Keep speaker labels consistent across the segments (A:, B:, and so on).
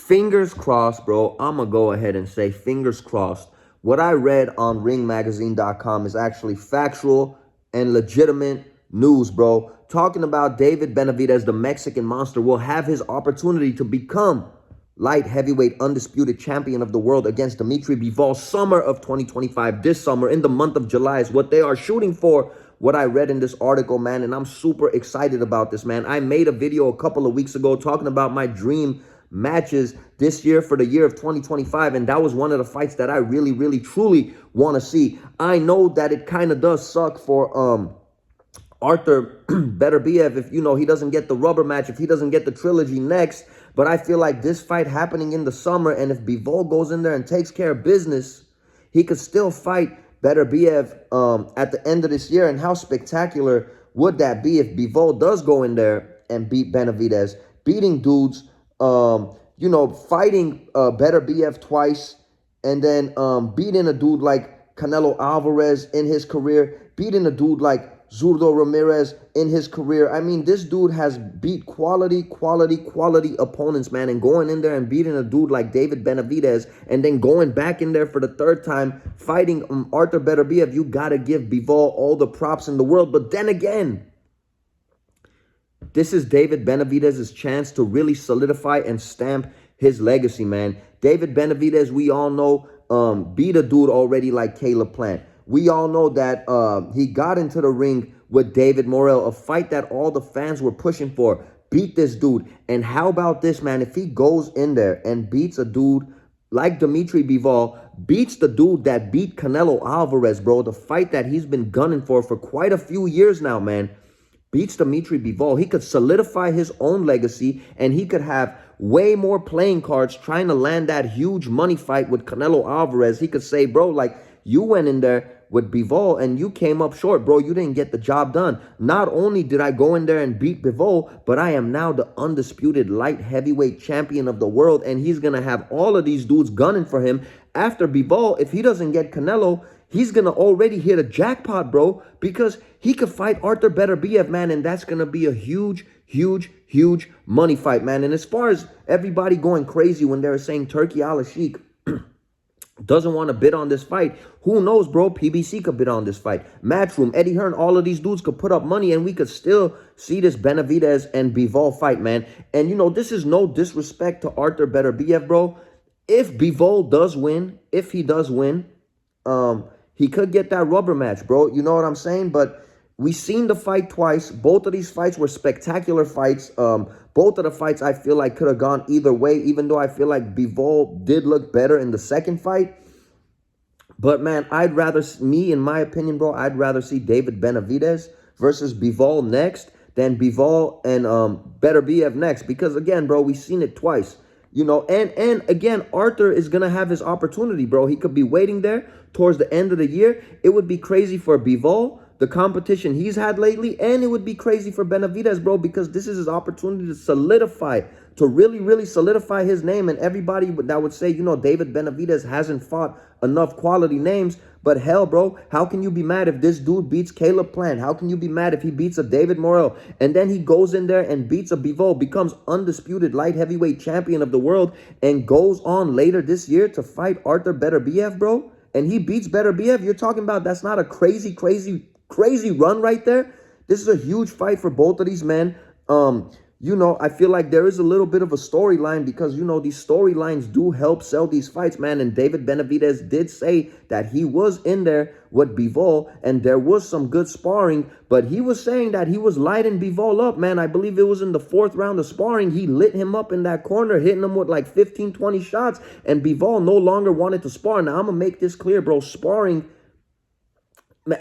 A: fingers crossed, bro. I'm going to go ahead and say fingers crossed. What I read on ringmagazine.com is actually factual and legitimate news, bro. Talking about David Benavidez, the Mexican monster, will have his opportunity to become light heavyweight undisputed champion of the world against Dimitri Bivol summer of 2025. This summer, in the month of July, is what they are shooting for. What I read in this article, man, and I'm super excited about this, man. I made a video a couple of weeks ago talking about my dream matches this year for the year of 2025, and that was one of the fights that I really, truly want to see. I know that it kind of does suck for Arthur Beterbiev if, he doesn't get the rubber match, if he doesn't get the trilogy next. But I feel like this fight happening in the summer, and if Bivol goes in there and takes care of business, he could still fight Beterbiev at the end of this year. And how spectacular would that be if Bivol does go in there and beat Benavidez, beating dudes, fighting Beterbiev twice, and then beating a dude like Canelo Alvarez in his career, beating a dude like Zurdo Ramirez in his career. I mean, this dude has beat quality opponents, man, and going in there and beating a dude like David Benavidez and then going back in there for the third time fighting Arthur Beterbiev. You got to give Bivol all the props in the world. But then again, this is David Benavidez's chance to really solidify and stamp his legacy, man. David Benavidez, we all know, beat a dude already like Caleb Plant. We all know that he got into the ring with David Morrell, a fight that all the fans were pushing for. Beat this dude. And how about this, man? If he goes in there and beats a dude like Dimitri Bivol, beats the dude that beat Canelo Alvarez, bro, the fight that he's been gunning for quite a few years now, man, beats Dimitri Bivol, he could solidify his own legacy, and he could have way more playing cards trying to land that huge money fight with Canelo Alvarez. He could say, bro, like, you went in there with Bivol and you came up short, bro. You didn't get the job done. Not only did I go in there and beat Bivol, but I am now the undisputed light heavyweight champion of the world, and he's going to have all of these dudes gunning for him. After Bivol, if he doesn't get Canelo, he's going to already hit a jackpot, bro, because he could fight Arthur Beterbiev, man, and that's going to be a huge money fight, man. And as far as everybody going crazy when they were saying Turki Al-Sheikh doesn't want to bid on this fight, who knows, bro? PBC could bid on this fight. Matchroom, Eddie Hearn, all of these dudes could put up money, and we could still see this Benavidez and Bivol fight, man. And, this is no disrespect to Arthur Beterbiev, bro. If Bivol does win, if he does win, he could get that rubber match, bro. You know what I'm saying? But we've seen the fight twice. Both of these fights were spectacular fights. Both of the fights I feel like could have gone either way, even though I feel like Bivol did look better in the second fight. But, man, in my opinion, bro, I'd rather see David Benavidez versus Bivol next than Bivol and Beterbiev next. Because, again, bro, we've seen it twice. And again, Arthur is going to have his opportunity, bro. He could be waiting there towards the end of the year. It would be crazy for Bivol, the competition he's had lately, and it would be crazy for Benavidez, bro, because this is his opportunity to solidify, to really solidify his name. And everybody that would say, David Benavidez hasn't fought enough quality names. But hell, bro, how can you be mad if this dude beats Caleb Plant? How can you be mad if he beats a David Morrell? And then he goes in there and beats a Bivol, becomes undisputed light heavyweight champion of the world, and goes on later this year to fight Arthur Beterbiev, bro? And he beats Beterbiev? You're talking about that's not a crazy run right there? This is a huge fight for both of these men. I feel like there is a little bit of a storyline because, these storylines do help sell these fights, man. And David Benavidez did say that he was in there with Bivol and there was some good sparring, but he was saying that he was lighting Bivol up, man. I believe it was in the fourth round of sparring. He lit him up in that corner, hitting him with like 15, 20 shots, and Bivol no longer wanted to spar. Now, I'm going to make this clear, bro. Sparring,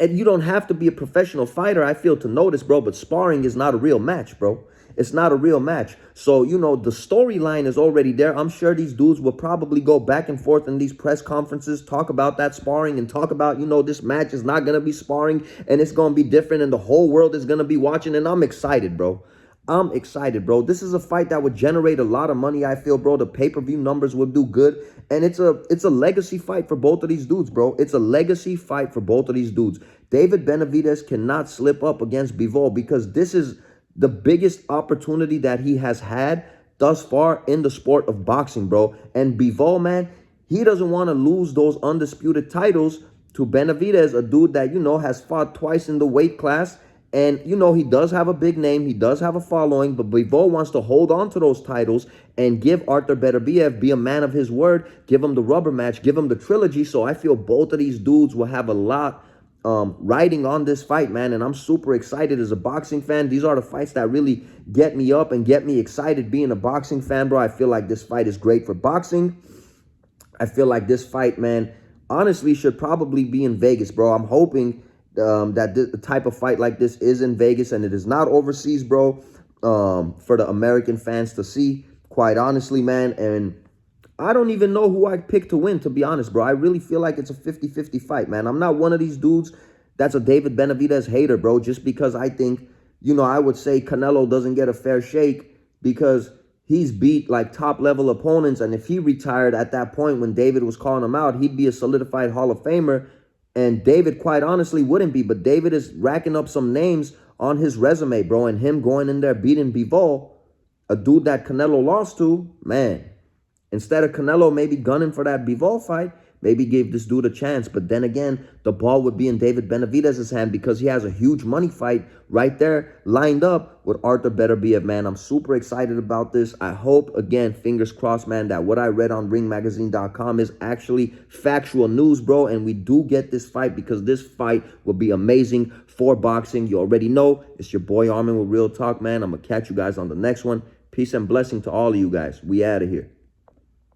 A: and you don't have to be a professional fighter, I feel, to know this, bro, but sparring is not a real match, bro. It's not a real match. So, the storyline is already there. I'm sure these dudes will probably go back and forth in these press conferences, talk about that sparring and talk about, this match is not going to be sparring and it's going to be different and the whole world is going to be watching. And I'm excited, bro. I'm excited, bro. This is a fight that would generate a lot of money, I feel, bro. The pay-per-view numbers would do good. And it's a legacy fight for both of these dudes, bro. It's a legacy fight for both of these dudes. David Benavidez cannot slip up against Bivol because this is the biggest opportunity that he has had thus far in the sport of boxing, bro. And Bivol, man, he doesn't want to lose those undisputed titles to Benavidez, a dude that, has fought twice in the weight class. And, he does have a big name. He does have a following. But Bivol wants to hold on to those titles and give Arthur Beterbiev, be a man of his word, give him the rubber match, give him the trilogy. So I feel both of these dudes will have a lot riding on this fight, man. And I'm super excited as a boxing fan. These are the fights that really get me up and get me excited being a boxing fan, bro. I feel like this fight is great for boxing. I feel like this fight, man, honestly should probably be in Vegas, bro. I'm hoping that the type of fight like this is in Vegas and it is not overseas, bro, for the American fans to see, quite honestly, man. And I don't even know who I'd pick to win, to be honest, bro. I really feel like it's a 50-50 fight, man. I'm not one of these dudes that's a David Benavidez hater, bro, just because I think, I would say Canelo doesn't get a fair shake because he's beat like top level opponents. And if he retired at that point when David was calling him out, he'd be a solidified Hall of Famer. And David, quite honestly, wouldn't be. But David is racking up some names on his resume, bro. And him going in there beating Bivol, a dude that Canelo lost to, man. Instead of Canelo maybe gunning for that Bivol fight, maybe give this dude a chance. But then again, the ball would be in David Benavidez's hand because he has a huge money fight right there lined up with Arthur Beterbiev, man. I'm super excited about this. I hope, again, fingers crossed, man, that what I read on ringmagazine.com is actually factual news, bro. And we do get this fight because this fight will be amazing for boxing. You already know it's your boy Armin with Real Talk, man. I'm going to catch you guys on the next one. Peace and blessing to all of you guys. We out of here.